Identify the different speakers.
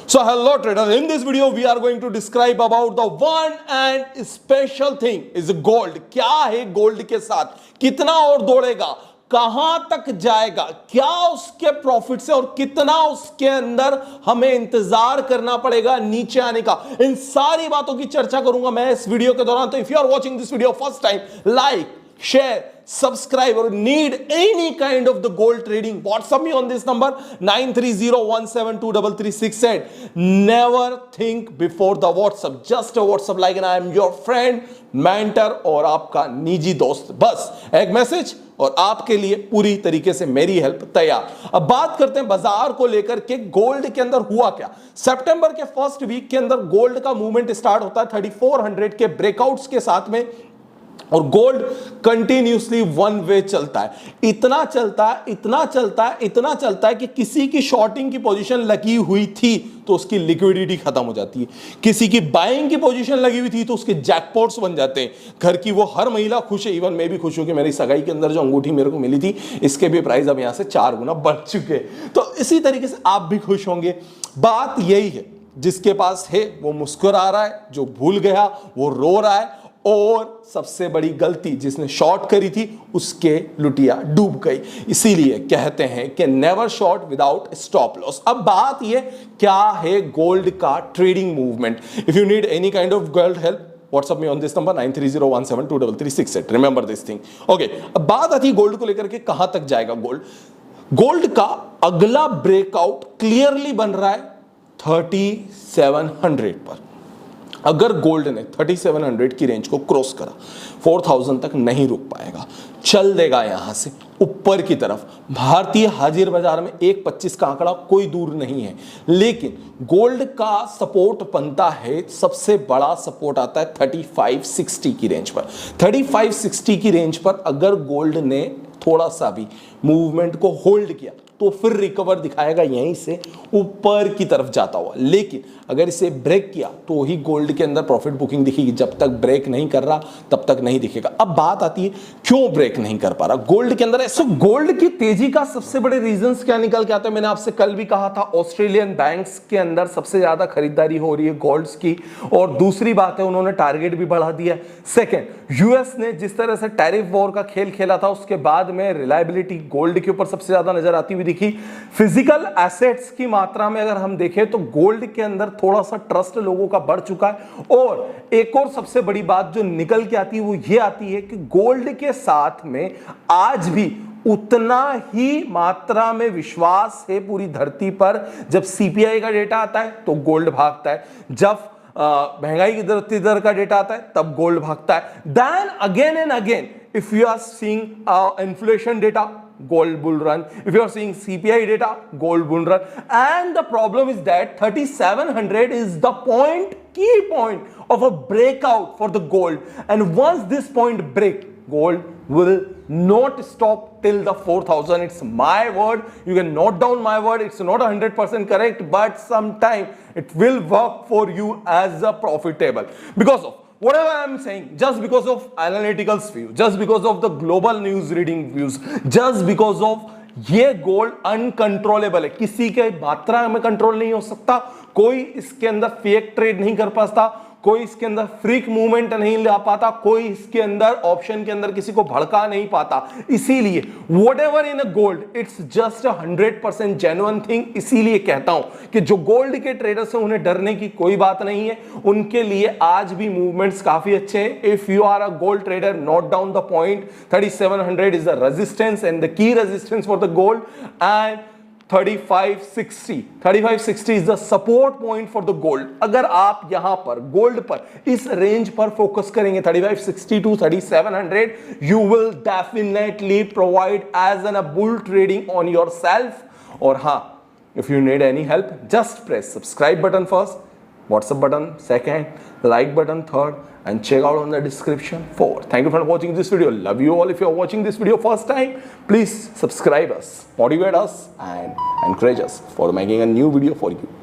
Speaker 1: So hello traders, in this video we are going to describe about the one and special thing is gold. क्या है gold के साथ, कितना और दौड़ेगा, कहां तक जाएगा, क्या उसके प्रॉफिट से और कितना उसके अंदर हमें इंतजार करना पड़ेगा नीचे आने का, इन सारी बातों की चर्चा करूंगा मैं इस वीडियो के दौरान। तो if you are watching this video first time, like, share, subscribe, or need any kind of the gold trading, WhatsApp me on this number 9301723368. Never think before the WhatsApp, just a WhatsApp like, and I am your friend, mentor और आपका निजी दोस्त। बस एक message और आपके लिए पूरी तरीके से मेरी हेल्प तैयार। अब बात करते हैं बाजार को लेकर के, गोल्ड के अंदर हुआ क्या। सितंबर के फर्स्ट वीक के अंदर गोल्ड का मूवमेंट स्टार्ट होता है 3400 के ब्रेकआउट्स के साथ में, और गोल्ड कंटिन्यूसली वन वे चलता है। इतना चलता है कि किसी की शॉर्टिंग की पोजीशन लगी हुई थी तो उसकी लिक्विडिटी खत्म हो जाती है, किसी की बाइंग की पोजीशन लगी हुई थी तो उसके जैकपॉट्स बन जाते हैं। घर की वो हर महिला खुश है, इवन मैं भी खुश हूं कि मेरी सगाई के अंदर जो अंगूठी मेरे को मिली थी इसके भी प्राइस अब यहां से 4 गुना बढ़ चुके हैं। तो इसी तरीके से आप भी खुश होंगे। बात यही है, जिसके पास है वो मुस्कुरा रहा है, जो भूल गया वो रो रहा है, और सबसे बड़ी गलती जिसने शॉर्ट करी थी उसके लुटिया डूब गई। इसीलिए कहते हैं कि never short without stop loss. अब बात ये क्या है गोल्ड का trading movement. If you need any kind of gold help, WhatsApp me on this number 9301723368। Remember this thing, okay. अब बात आती है गोल्ड को लेकर के कहां तक जाएगा गोल्ड का अगला ब्रेकआउट क्लियरली बन रहा है 3700 पर। अगर गोल्ड ने 3700 की रेंज को क्रॉस करा, 4000 तक नहीं रुक पाएगा, चल देगा यहां से ऊपर की तरफ। भारतीय हाजिर बाजार में 1.25 का आंकड़ा कोई दूर नहीं है, लेकिन गोल्ड का सपोर्ट बनता है, सबसे बड़ा सपोर्ट आता है 3560 की रेंज पर। 3560 की रेंज पर अगर गोल्ड ने थोड़ा सा भी मूवमेंट को होल्ड किया तो फिर रिकवर दिखाएगा यहीं से ऊपर की तरफ जाता हुआ। लेकिन अगर इसे ब्रेक किया तो ही गोल्ड के अंदर प्रॉफिट बुकिंग दिखेगी, जब तक ब्रेक नहीं कर रहा तब तक नहीं दिखेगा। अब बात आती है क्यों ब्रेक नहीं कर पा रहा गोल्ड के अंदर। ऐसा गोल्ड की तेजी का सबसे बड़े रीजंस क्या निकल के आते हैं, मैंने आपसे कल भी कहा था, ऑस्ट्रेलियन बैंक्स के अंदर सबसे ज्यादा खरीदारी हो रही है गोल्ड्स की, और दूसरी बात है उन्होंने टारगेट भी बढ़ा दिया। सेकेंड, यूएस ने जिस तरह से टैरिफ वॉर का खेल खेला था उसके बाद में रिलायबिलिटी गोल्ड के ऊपर सबसे ज्यादा नजर आती हुई दिखी। फिजिकल एसेट्स की मात्रा में अगर हम देखें तो गोल्ड के अंदर थोड़ा सा ट्रस्ट लोगों का बढ़ चुका है। और एक और सबसे बड़ी बात जो निकल के आती है वो ये आती है कि गोल्ड के साथ में आज भी उतना ही मात्रा में विश्वास है पूरी धरती पर। जब सीपीआई का डेटा आता है तो गोल्ड भागता है, जब महंगाई की दर का डेटा आता है तब गोल्ड भागता है। Then again and again if you are seeing inflation data, gold bull run. If you are seeing CPI data, gold bull run. And the problem is that 3700 is the key point of a breakout for the gold. And once this point break, gold will not stop till the 4000. It's my word. You can note down my word. It's not 100% correct, but sometime it will work for you as a profitable because of whatever I am saying, just because of analyticals view, just because of the global news reading views, just because of ये gold uncontrollable है, किसी के मात्रा में control नहीं हो सकता, कोई इसके अंदर फेक ट्रेड नहीं कर पाता, कोई इसके अंदर फ्रीक मूवमेंट नहीं ला पाता, कोई इसके अंदर ऑप्शन के अंदर किसी को भड़का नहीं पाता। इसीलिए whatever in a gold it's just 100% genuine thing. इसीलिए कहता हूं कि जो गोल्ड के ट्रेडर्स हैं उन्हें डरने की कोई बात नहीं है, उनके लिए आज भी मूवमेंट्स काफी अच्छे हैं। If you are a gold trader, note down the point, 3700 is the resistance and the key resistance for the gold, and 3560 is the support point for the gold। अगर आप यहां पर गोल्ड पर इस रेंज पर फोकस करेंगे 3560 to 3700, you will definitely provide as a bull trading on yourself। और हाँ, if you need any help, just press subscribe button first, WhatsApp button second, like button third, and check out on the description fourth. Thank you for watching this video. Love you all. If you are watching this video first time, please subscribe us, motivate us, and encourage us for making a new video for you.